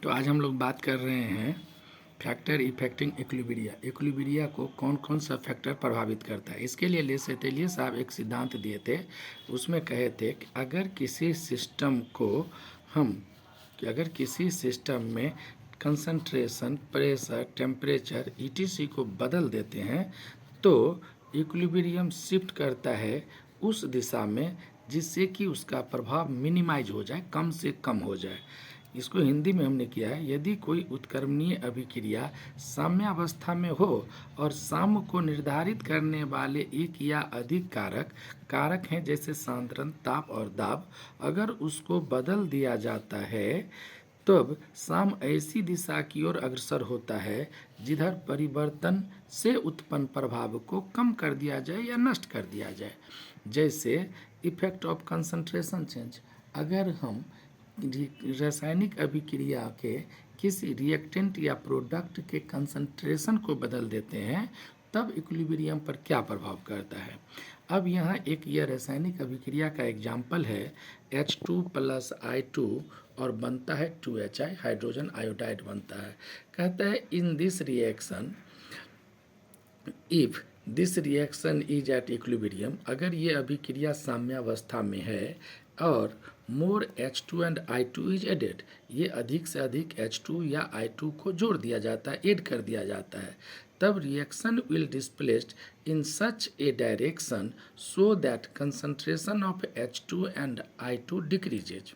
तो आज हम लोग बात कर रहे हैं फैक्टर इफेक्टिंग इक्विलिब्रिया। इक्विलिब्रिया को कौन कौन सा फैक्टर प्रभावित करता है। इसके लिए लेसेटेलियर साहब एक सिद्धांत दिए थे, उसमें कहे थे कि अगर किसी सिस्टम में कंसंट्रेशन, प्रेशर, टेम्परेचर ईटीसी को बदल देते हैं तो इक्विलिब्रियम शिफ्ट करता है उस दिशा में जिससे कि उसका प्रभाव मिनिमाइज हो जाए, कम से कम हो जाए। इसको हिंदी में हमने किया है, यदि कोई उत्क्रमणीय अभिक्रिया साम्यावस्था में हो और साम्य को निर्धारित करने वाले एक या अधिक कारक हैं जैसे सांद्रण, ताप और दाब, अगर उसको बदल दिया जाता है तब साम्य ऐसी दिशा की ओर अग्रसर होता है जिधर परिवर्तन से उत्पन्न प्रभाव को कम कर दिया जाए या नष्ट कर दिया जाए। जैसे इफेक्ट ऑफ कंसंट्रेशन चेंज। अगर हम रासायनिक अभिक्रिया के किसी रिएक्टेंट या प्रोडक्ट के कंसंट्रेशन को बदल देते हैं तब इक्विलिब्रियम पर क्या प्रभाव करता है। अब यहाँ एक यह रासायनिक अभिक्रिया का एग्जाम्पल है H2 + I2 और बनता है 2HI, हाइड्रोजन आयोडाइड बनता है। कहता है in this reaction if this reaction is at equilibrium, अगर ये अभिक्रिया साम्यावस्था में है और मोर H2 and I2 is added, ये अधिक से अधिक H2 या I2 को जोड़ दिया जाता है, ऐड कर दिया जाता है, तब reaction will displaced in such A direction so that concentration of H2 and I2 decreases.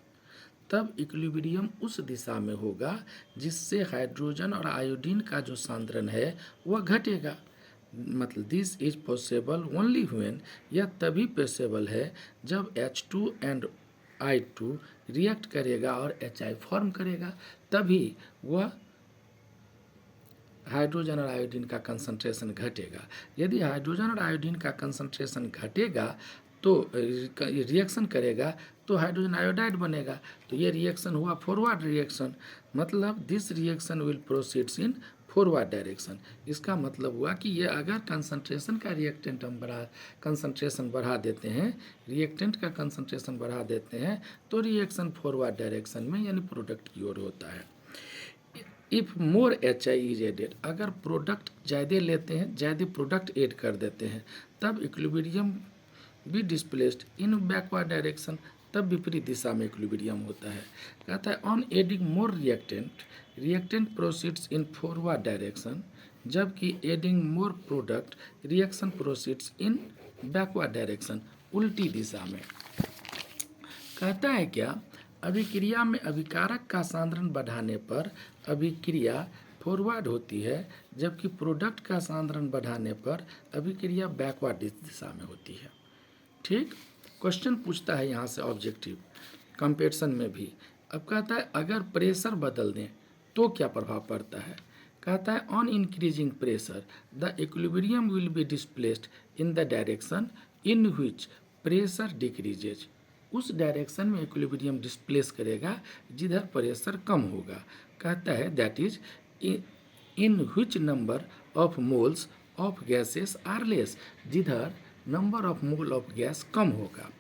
तब इक्विलिब्रियम उस दिशा में होगा जिससे हाइड्रोजन और आयोडीन का जो सांद्रण है वह घटेगा। मतलब this is possible only when, यह तभी पॉसिबल है जब H2 एंड I2 रिएक्ट करेगा और HI फॉर्म करेगा, तभी वह हाइड्रोजन और आयोडीन का कंसंट्रेशन घटेगा। यदि हाइड्रोजन और आयोडीन का कंसंट्रेशन घटेगा तो रिएक्शन करेगा तो हाइड्रोजन आयोडाइड बनेगा, तो ये रिएक्शन हुआ फॉरवर्ड रिएक्शन। मतलब this reaction will proceeds in forward direction. इसका मतलब हुआ कि ये अगर कंसंट्रेशन का रिएक्टेंट हम कंसंट्रेशन बढ़ा देते हैं, रिएक्टेंट का कंसंट्रेशन बढ़ा देते हैं तो रिएक्शन फॉरवर्ड डायरेक्शन में यानी प्रोडक्ट की ओर होता है। If more HI is added, अगर प्रोडक्ट ज़्यादा लेते हैं, ज़्यादा प्रोडक्ट ऐड कर देते हैं, तब इक्विलिब्रियम भी डिस्प्लेस्ड इन बैकवर्ड डायरेक्शन, तब विपरीत दिशा में इक्विलिब्रियम होता है। कहता है on adding more reactant proceeds in forward direction, जबकि adding more product reaction proceeds in backward direction, उल्टी दिशा में। कहता है क्या, अभिक्रिया में अभिकारक का सांद्रण बढ़ाने पर अभिक्रिया फॉरवर्ड होती है, जबकि प्रोडक्ट का सांद्रण बढ़ाने पर अभिक्रिया बैकवर्ड दिशा में होती है। ठीक, क्वेश्चन पूछता है यहाँ से ऑब्जेक्टिव कंपैरिजन में भी। अब कहता है अगर प्रेशर बदल दें तो क्या प्रभाव पड़ता है। कहता है on increasing pressure the equilibrium will be displaced in the direction in which pressure decreases, उस डायरेक्शन में इक्विलिब्रियम डिस्प्लेस करेगा जिधर प्रेशर कम होगा। कहता है that is in which number of moles of gases are less, जिधर number of mole of gas कम होगा।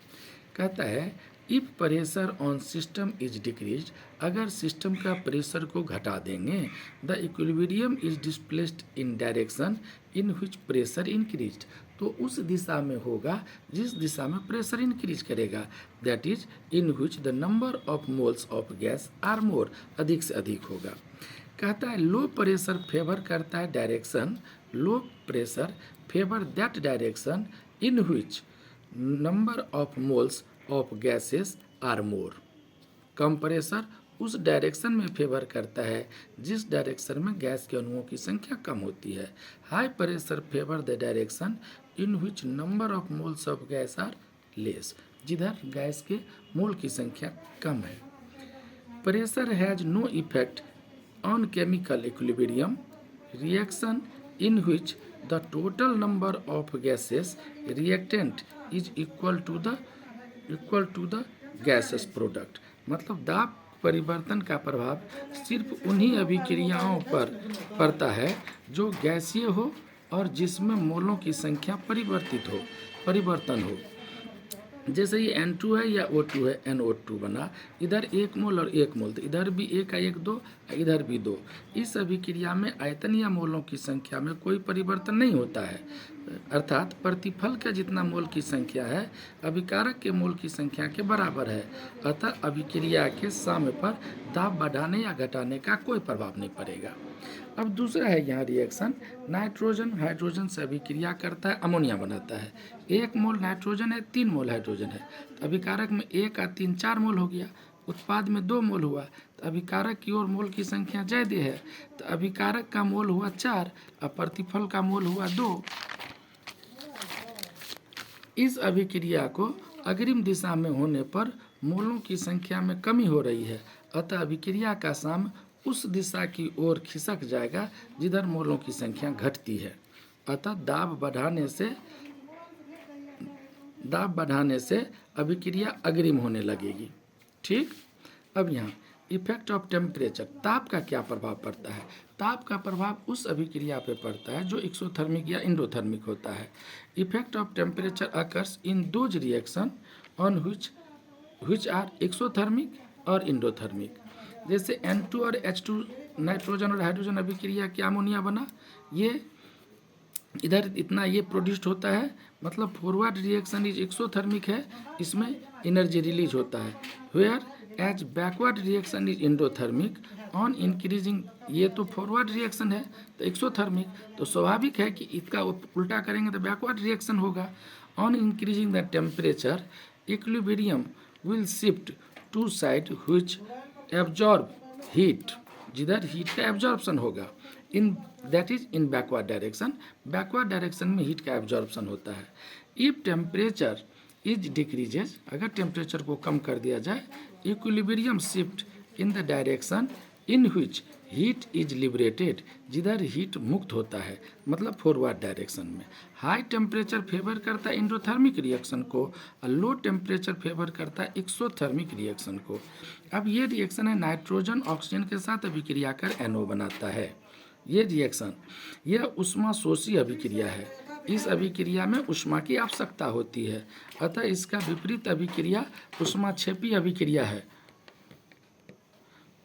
कहता है if pressure on system is decrease, अगर सिस्टम का प्रेशर को घटा देंगे, the equilibrium is displaced in direction in which pressure increased, तो उस दिशा में होगा जिस दिशा में प्रेशर इंक्रीज करेगा। That is in which the number of moles of gas are more, अधिक से अधिक होगा। कहता है लो प्रेशर फेवर करता है direction, low pressure favour that direction in which number of moles of gases are more, कम प्रेशर उस डायरेक्शन में फेवर करता है जिस डायरेक्शन में गैस के अणुओं की संख्या कम होती है। High pressure favour the direction in which number of moles of gas are less, जिधर गैस के मोल की संख्या कम है। Pressure has no effect on chemical equilibrium reaction in which the total number of gases reactant is equal to the gases product. मतलब दाब परिवर्तन का प्रभाव सिर्फ उन्हीं अभिक्रियाओं पर पड़ता है जो गैसीय हो और जिसमें मोलों की संख्या परिवर्तन हो। जैसे ये N2 है या O2 है, NO2 बना, इधर 1 मोल और 1 मोल, तो इधर भी 1 का 1 2, इधर भी 2। इस अभिक्रिया में आयतन या मोलों की संख्या में कोई परिवर्तन नहीं होता है, अर्थात प्रतिफल का जितना मोल की संख्या है अभिकारक के मोल की संख्या के बराबर है। अतः अभिक्रिया के साम्य पर दाब बढ़ाने या घटाने का कोई प्रभाव नहीं पड़ेगा। अब दूसरा है यहाँ रिएक्शन, नाइट्रोजन हाइड्रोजन से अभिक्रिया करता है, अमोनिया बनाता है। 1 मोल नाइट्रोजन है, 3 मोल हाइड्रोजन है, तो अभिकारक में 1 का 3 4 मोल हो गया, उत्पाद में 2 मोल हुआ, तो अभिकारक की ओर मोल की संख्या ज्यादा है, तो अभिकारक का मोल हुआ 4 और प्रतिफल का मोल हुआ 2। इस अभिक्रिया को अग्रिम दिशा में होने पर मोलों की संख्या में कमी हो रही है, अतः अभिक्रिया का साम्य उस दिशा की ओर खिसक जाएगा जिधर मोलों की संख्या घटती है। अतः दाब बढ़ाने से अभिक्रिया अग्रिम होने लगेगी। ठीक। अब यहाँ इफेक्ट ऑफ टेम्परेचर, ताप का क्या प्रभाव पड़ता है? ताप का प्रभाव उस अभिक्रिया पर पड़ता है जो एक्सोथर्मिक या इंडोथर्मिक होता है। Effect of temperature occurs in those reaction on which are exothermic और इंडोथर्मिक। जैसे N2 और H2 नाइट्रोजन और हाइड्रोजन अभिक्रिया क्या अमोनिया बना, ये इधर इतना ये प्रोड्यूस्ड होता है, मतलब फॉरवर्ड रिएक्शन इज एक्सोथर्मिक है, इसमें एनर्जी रिलीज होता है। Whereas backward reaction is endothermic on increasing, ये तो फॉरवर्ड रिएक्शन है तो एक्सोथर्मिक, तो स्वाभाविक है कि इसका उल्टा करेंगे तो बैकवर्ड रिएक्शन होगा। On increasing the temperature equilibrium will shift to side which absorb heat, जिधर हीट का एब्जॉर्प्शन होगा, in that is in backward direction, backward direction में हीट का एब्जॉर्प्शन होता है। इफ टेम्परेचर इज डिक्रीजेज, अगर टेम्परेचर को कम कर दिया जाए, equilibrium shift in the direction in which heat is liberated, जिधर हीट मुक्त होता है, मतलब फॉरवर्ड डायरेक्शन में। हाई टेम्परेचर फेवर करता है इंडोथर्मिक रिएक्शन को और लो टेम्परेचर फेवर करता है एक्सोथर्मिक रिएक्शन को। अब ये रिएक्शन है नाइट्रोजन ऑक्सीजन के साथ अभिक्रिया कर NO बनाता है। ये रिएक्शन यह ऊष्माशोषी अभिक्रिया है, इस अभिक्रिया में ऊष्मा की आवश्यकता होती है, अतः इसका विपरीत अभिक्रिया ऊष्माक्षेपी अभिक्रिया है,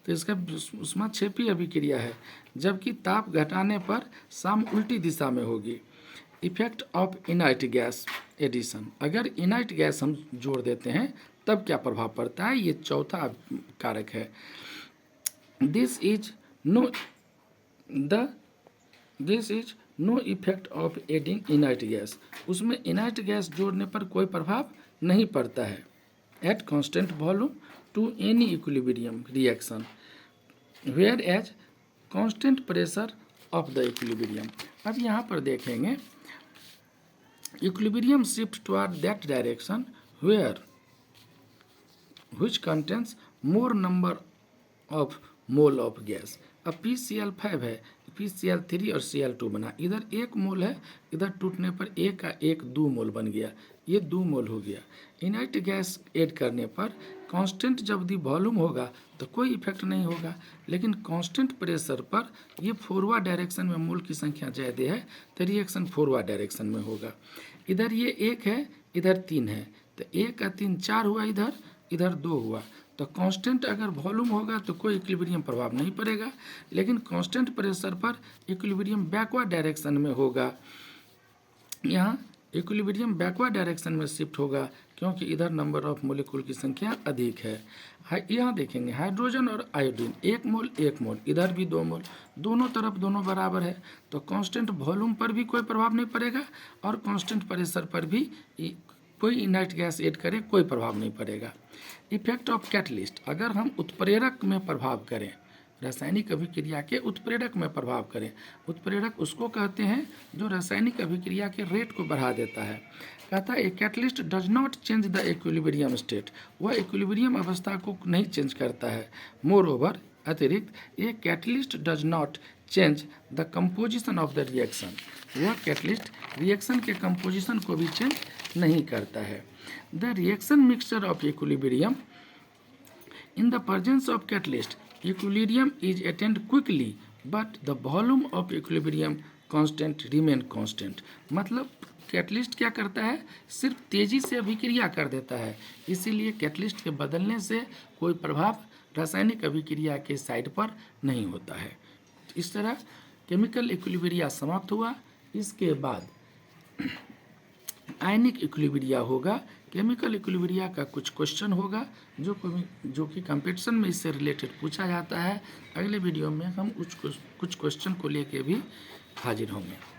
तो इसका ऊष्माक्षेपी अभिक्रिया है, जबकि ताप घटाने पर साम उल्टी दिशा में होगी। Effect of inert gas addition, अगर इनर्ट गैस हम जोड़ देते हैं तब क्या प्रभाव पड़ता है, ये चौथा कारक है। This is no effect of adding inert gas, उसमें इनर्ट गैस जोड़ने पर कोई प्रभाव नहीं पड़ता है। At constant volume to any equilibrium reaction, whereas constant pressure of the equilibrium. अब यहाँ पर देखेंगे equilibrium shift toward that direction where which contains more number of mole of gas। अब PCl5 है, PCl3 और Cl2 बना, इधर 1 मोल है, इधर टूटने पर 1 का 1 2 मोल बन गया, ये 2 मोल हो गया। इनर्ट गैस ऐड करने पर कांस्टेंट जब दी वॉल्यूम होगा तो कोई इफेक्ट नहीं होगा, लेकिन कांस्टेंट प्रेशर पर ये फॉरवर्ड डायरेक्शन में मोल की संख्या ज़्यादा है तो रिएक्शन फॉरवर्ड डायरेक्शन में होगा। इधर ये 1 है, इधर 3 है, तो 1 का 3 4 हुआ, इधर 2 हुआ, तो कांस्टेंट अगर वॉल्यूम होगा तो कोई इक्विलिब्रियम प्रभाव नहीं पड़ेगा, लेकिन कांस्टेंट प्रेशर पर इक्विलिब्रियम बैकवर्ड डायरेक्शन में होगा। यहाँ इक्विलिब्रियम बैकवर्ड डायरेक्शन में शिफ्ट होगा क्योंकि इधर नंबर ऑफ मोलिक्यूल की संख्या अधिक है। यहाँ देखेंगे हाइड्रोजन और आयोडीन 1 मोल 1 मोल, इधर भी 2 मोल, दोनों तरफ दोनों बराबर है, तो कांस्टेंट वॉल्यूम पर भी कोई प्रभाव नहीं पड़ेगा और कांस्टेंट प्रेशर पर भी कोई इनर्ट गैस ऐड करे कोई प्रभाव नहीं पड़ेगा। इफेक्ट ऑफ कैटलिस्ट, अगर हम उत्प्रेरक में प्रभाव करें, रासायनिक अभिक्रिया के उत्प्रेरक में प्रभाव करें, उत्प्रेरक उसको कहते हैं जो रासायनिक अभिक्रिया के रेट को बढ़ा देता है। कहता है a catalyst does not change the equilibrium state, वह इक्विलिब्रियम अवस्था को नहीं चेंज करता है। मोर ओवर, अतिरिक्त a catalyst does not change the composition of the reaction, वह कैटलिस्ट रिएक्शन के कंपोजिशन को भी चेंज नहीं करता है। The reaction mixture of equilibrium in the presence of catalyst, equilibrium is attained quickly but the volume of equilibrium constant remain constant, मतलब catalyst क्या करता है, सिर्फ तेज़ी से अभिक्रिया कर देता है, इसीलिए कैटलिस्ट के बदलने से कोई प्रभाव रासायनिक अभिक्रिया के साइड पर नहीं होता है। इस तरह केमिकल इक्विलिब्रिया समाप्त हुआ। इसके बाद आयनिक इक्विलिब्रिया होगा। केमिकल इक्विलिब्रिया का कुछ क्वेश्चन होगा जो कि कंपटीशन में इससे रिलेटेड पूछा जाता है। अगले वीडियो में हम कुछ क्वेश्चन को लेके भी हाजिर होंगे।